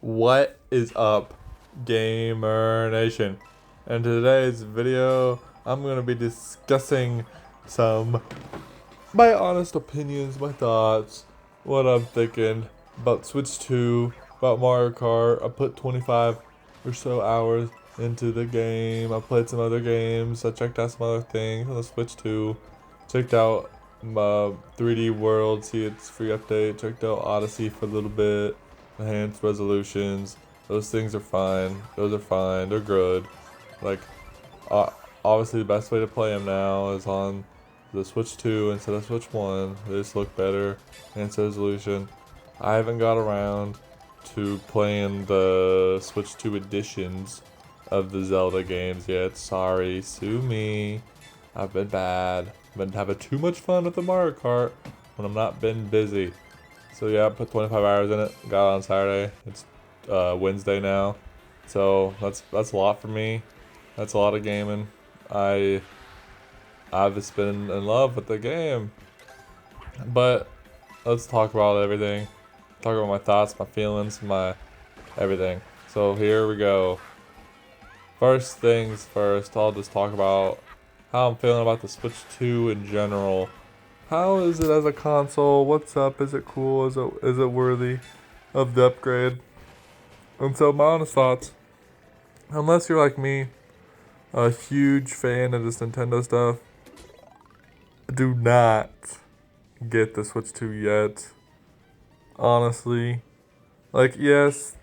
What is up, Gamer Nation? In today's video, I'm going to be discussing some my honest opinions, my thoughts, what I'm thinking about Switch 2, about Mario Kart. I put 25 or so hours into the game. I played some other games. I checked out some other things on the Switch 2. Checked out 3D World, see its free update. Checked out Odyssey for a little bit. Enhanced resolutions. Those things are fine. Those are fine. They're good. Like, uh, obviously the best way to play them now is on the Switch 2 instead of Switch 1. They just look better. Enhanced resolution. I haven't got around to playing the Switch 2 editions of the Zelda games yet. Sorry, sue me. I've been bad. Been having too much fun with the Mario Kart when I'm not been busy. So yeah, I put 25 hours in it. Got it on Saturday. It's Wednesday now, so that's a lot for me. That's a lot of gaming. I've just been in love with the game. But let's talk about everything. Talk about my thoughts, my feelings, my everything. So here we go. First things first, I'll just talk about how I'm feeling about the Switch 2 in general. How is it as a console? What's up? Is it cool? Is it worthy of the upgrade? And so my honest thoughts, unless you're like me, a huge fan of this Nintendo stuff, do not get the Switch 2 yet. Honestly. Like, yes,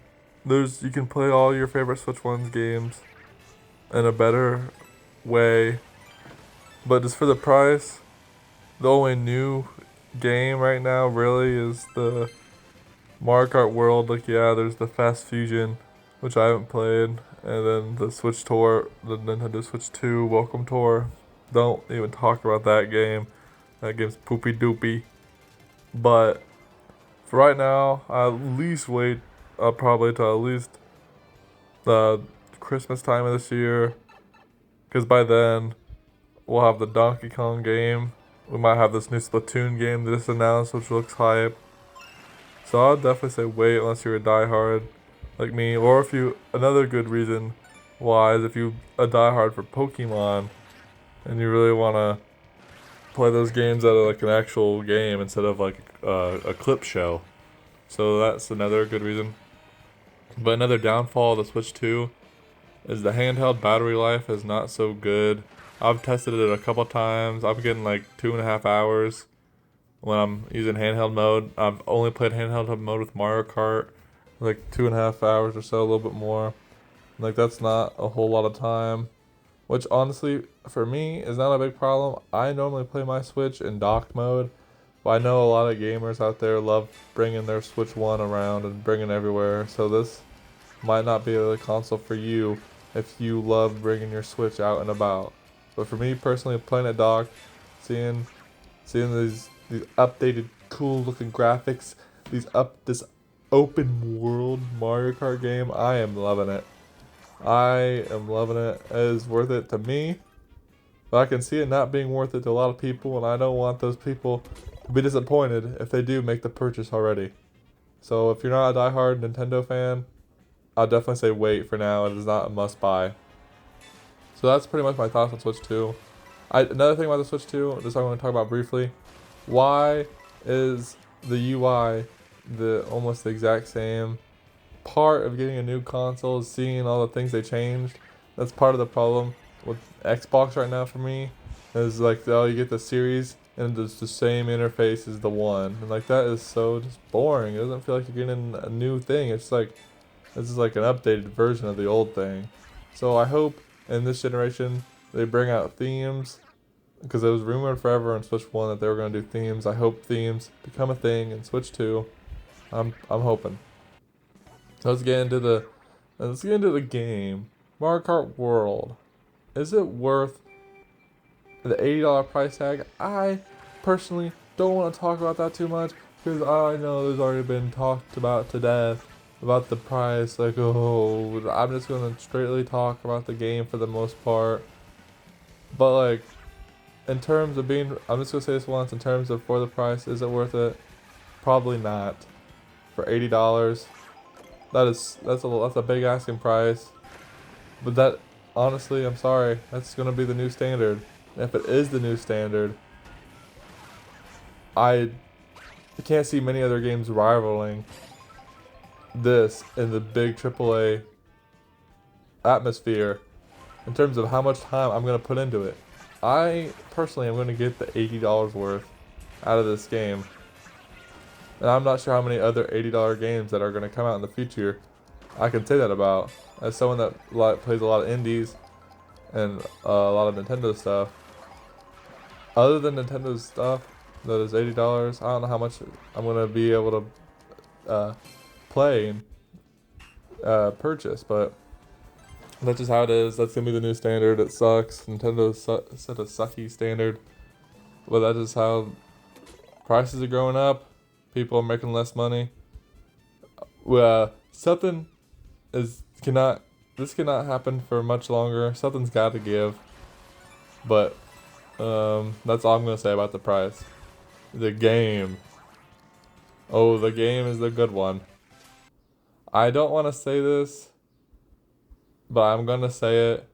you can play all your favorite Switch 1's games in a better way. But just for the price, the only new game right now really is the Mariokart World. Like, yeah, there's the Fast Fusion, which I haven't played, and then the Switch Tour, the Nintendo Switch 2 Welcome Tour. Don't even talk about that game. That game's poopy doopy. But for right now, I'll at least wait probably till at least the Christmas time of this year, because by then we'll have the Donkey Kong game. We might have this new Splatoon game that is announced, which looks hype. So I'll definitely say wait unless you're a diehard like me, or if you, another good reason why is if you a diehard for Pokemon and you really want to play those games out of like an actual game instead of like a clip show. So that's another good reason. But another downfall of the Switch 2 is the handheld battery life is not so good. I've tested it a couple times. I'm getting like 2.5 hours when I'm using handheld mode. I've only played handheld mode with Mario Kart, like 2.5 hours or so, a little bit more. Like, that's not a whole lot of time, which honestly, for me, is not a big problem. I normally play my Switch in dock mode, but I know a lot of gamers out there love bringing their Switch 1 around and bringing it everywhere, so this might not be a console for you if you love bringing your Switch out and about. But for me personally, playing at dock, seeing these updated, cool looking graphics, this open world Mario Kart game, I am loving it. I am loving it. It is worth it to me, but I can see it not being worth it to a lot of people, and I don't want those people to be disappointed if they do make the purchase already. So if you're not a diehard Nintendo fan, I'll definitely say wait for now. It is not a must buy. So that's pretty much my thoughts on Switch 2. Another thing about the Switch 2, just I want to talk about briefly. Why is the UI almost the exact same? Part of getting a new console is seeing all the things they changed. That's part of the problem with Xbox right now for me. Is like, oh, you get the series and it's the same interface as the one. And like, that is so just boring. It doesn't feel like you're getting a new thing. It's like, this is like an updated version of the old thing. So I hope in this generation they bring out themes, because it was rumored forever in Switch 1 that they were going to do themes. I hope themes become a thing in Switch 2. I'm hoping. So let's get into the game. Mario Kart World. Is it worth the $80 price tag? I personally don't want to talk about that too much, because I know there's already been talked about to death about the price. Like, oh, I'm just going to straightly talk about the game for the most part. But like, in terms of being, I'm just going to say this once, in terms of for the price, is it worth it? Probably not. For $80, That's a big asking price. But that, honestly, I'm sorry, that's gonna be the new standard. And if it is the new standard, I can't see many other games rivaling this in the big AAA atmosphere in terms of how much time I'm gonna put into it. I personally am gonna get the $80 worth out of this game, and I'm not sure how many other $80 games that are gonna come out in the future I can say that about. As someone that plays a lot of indies and a lot of Nintendo stuff, other than Nintendo stuff that is $80, I don't know how much I'm gonna be able to play and purchase, but that's just how it is. That's gonna be the new standard. It sucks. Nintendo set a sucky standard, but that is how prices are growing up. People are making less money. Something is cannot this cannot happen for much longer. Something's got to give. But that's all I'm gonna say about the price. The game. Oh, the game is the good one. I don't want to say this, but I'm gonna say it.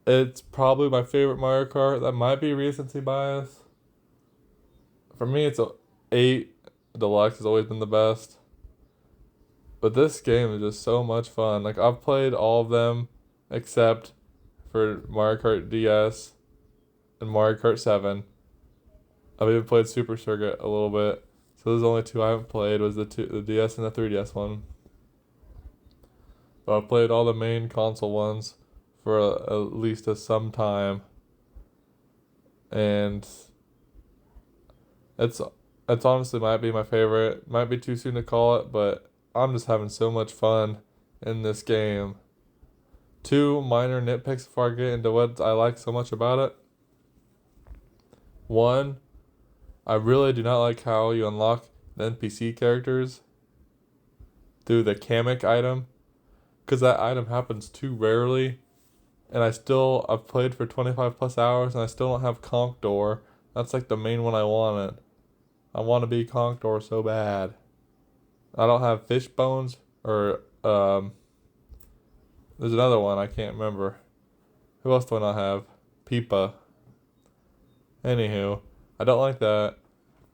It's probably my favorite Mario Kart. That might be recency bias. For me, it's a 8. Deluxe has always been the best. But this game is just so much fun. Like, I've played all of them except for Mario Kart DS and Mario Kart 7. I've even played Super Circuit a little bit. So there's only 2 I haven't played, was the DS and the 3DS one. But I've played all the main console ones for at least some time. And it's honestly might be my favorite. Might be too soon to call it, but I'm just having so much fun in this game. 2 minor nitpicks before I get into what I like so much about it. 1, I really do not like how you unlock the NPC characters through the Kamek item, because that item happens too rarely, and I've played for 25 plus hours and I still don't have Conk Door. That's like the main one I wanted. I want to be Conk Door so bad. I don't have Fish Bones or there's another one I can't remember. Who else do I not have? Peepa. Anywho, I don't like that.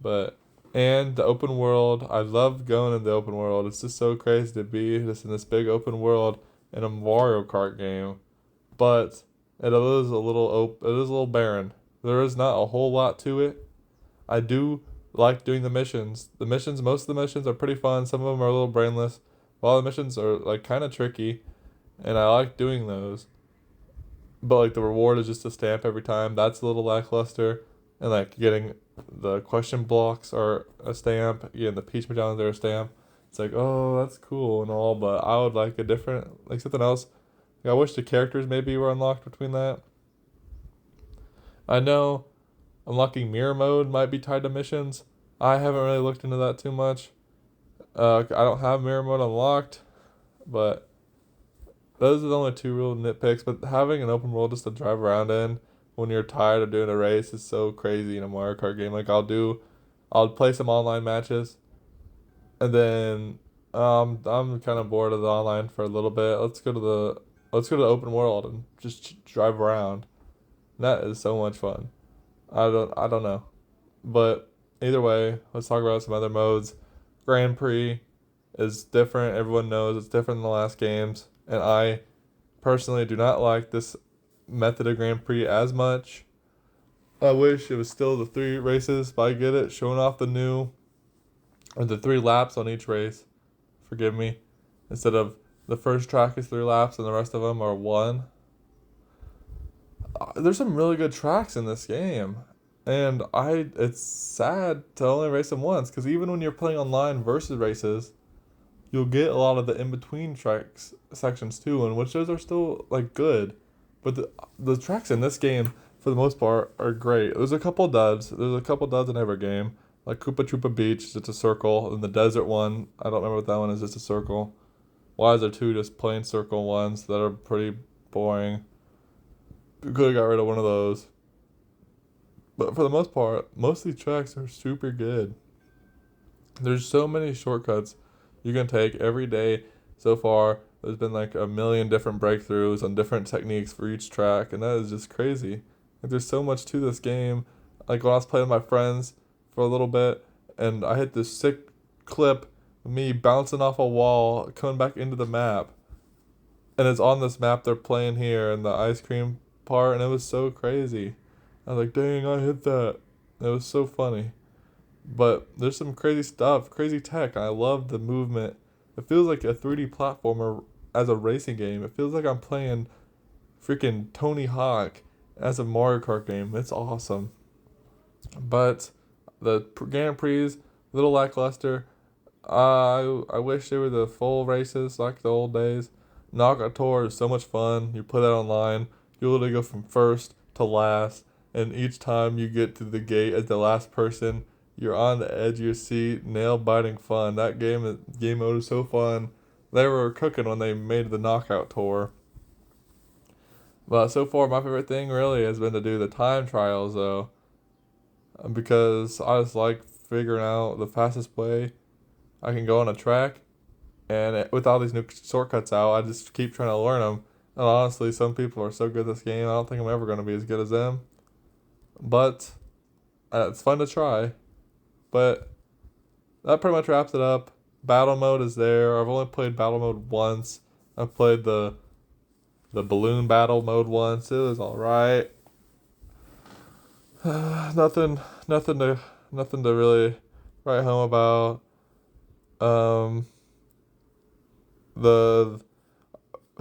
But and the open world, I love going in the open world. It's just so crazy to be just in this big open world in a Mario Kart game. But it is it is a little barren. There is not a whole lot to it. I do like doing the missions. Most of the missions are pretty fun. Some of them are a little brainless. A lot of the missions are like kind of tricky, and I like doing those. But like the reward is just a stamp every time. That's a little lackluster, and like getting the question blocks are a stamp. Getting the Peach medallions are a stamp. It's like, oh, that's cool and all, but I would like a different, like something else. Like, I wish the characters maybe were unlocked between that. I know unlocking mirror mode might be tied to missions. I haven't really looked into that too much. I don't have mirror mode unlocked, but those are the only 2 real nitpicks. But having an open world just to drive around in when you're tired of doing a race is so crazy in a Mario Kart game. Like I'll play some online matches, and then I'm kind of bored of the online for a little bit. Let's go to the open world and just drive around. That is so much fun. I don't know. But either way, let's talk about some other modes. Grand Prix is different. Everyone knows it's different than the last games. And I personally do not like this method of Grand Prix as much. I wish it was still the 3 races, but I get it. Showing off the 3 laps on each race. Forgive me. Instead of the first track is 3 laps and the rest of them are 1. There's some really good tracks in this game, and it's sad to only race them once, because even when you're playing online versus races, you'll get a lot of the in-between tracks sections too, and which those are still like good, but the tracks in this game for the most part are great. There's a couple duds in every game, like Koopa Troopa Beach, it's a circle, and the desert one, I don't remember what that one is, just a circle. Why is there 2 just plain circle ones that are pretty boring? Could have got rid of one of those. But for the most part, most of these tracks are super good. There's so many shortcuts you can take every day so far. There's been like a million different breakthroughs on different techniques for each track, and that is just crazy. Like, there's so much to this game. Like when I was playing with my friends for a little bit, and I hit this sick clip of me bouncing off a wall, coming back into the map, and it's on this map they're playing here in the ice cream part, and it was so crazy. I was like, dang, I hit that. It was so funny. But there's some crazy stuff, crazy tech, and I love the movement. It feels like a 3D platformer as a racing game. It feels like I'm playing freaking Tony Hawk as a Mario Kart game. It's awesome. But the Grand Prix, a little lackluster. I wish they were the full races like the old days. Knockout Tour is so much fun. You put that online. You literally go from first to last, and each time you get to the gate as the last person, you're on the edge of your seat, nail biting fun. That game mode is so fun. They were cooking when they made the Knockout Tour. But so far, my favorite thing really has been to do the time trials though, because I just like figuring out the fastest way I can go on a track. And with all these new shortcuts out, I just keep trying to learn them. And honestly, some people are so good at this game, I don't think I'm ever going to be as good as them. But it's fun to try. But that pretty much wraps it up. Battle mode is there. I've only played battle mode once. I've played the balloon battle mode once. It was alright. Nothing to really write home about. The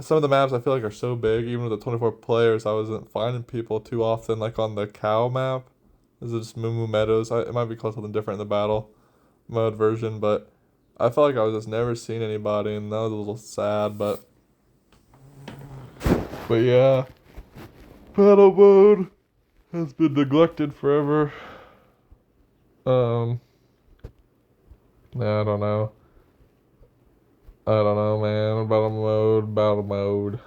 Some of the maps I feel like are so big, even with the 24 players, I wasn't finding people too often. Like on the cow map, this is just Moo Moo Meadows. It might be called something different in the battle mode version, but I felt like I was just never seeing anybody, and that was a little sad. But yeah, battle mode has been neglected forever. Yeah, I don't know. Man. Battle mode.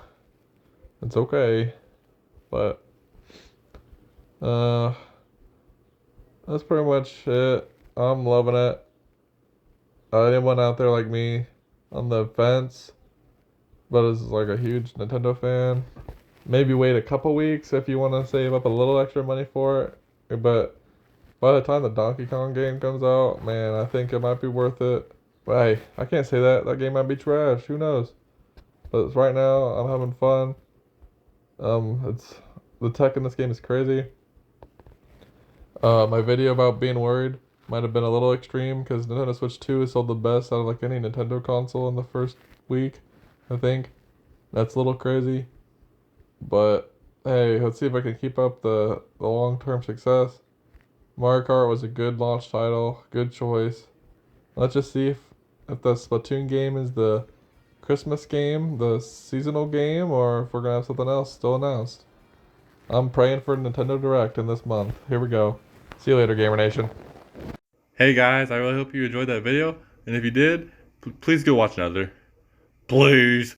It's okay, but uh, that's pretty much it. I'm loving it. Anyone out there like me on the fence, but is like a huge Nintendo fan, maybe wait a couple weeks if you want to save up a little extra money for it. But by the time the Donkey Kong game comes out, man, I think it might be worth it. But hey, I can't say that. That game might be trash. Who knows? But right now, I'm having fun. It's the tech in this game is crazy. My video about being worried might have been a little extreme because Nintendo Switch 2 sold the best out of like any Nintendo console in the first week, I think. That's a little crazy. But hey, let's see if I can keep up the long-term success. Mario Kart was a good launch title, good choice. Let's just see if the Splatoon game is the Christmas game, the seasonal game, or if we're gonna have something else still announced. I'm praying for Nintendo Direct in this month. Here we go. See you later, Gamer Nation. Hey guys, I really hope you enjoyed that video, and if you did, please go watch another. Please.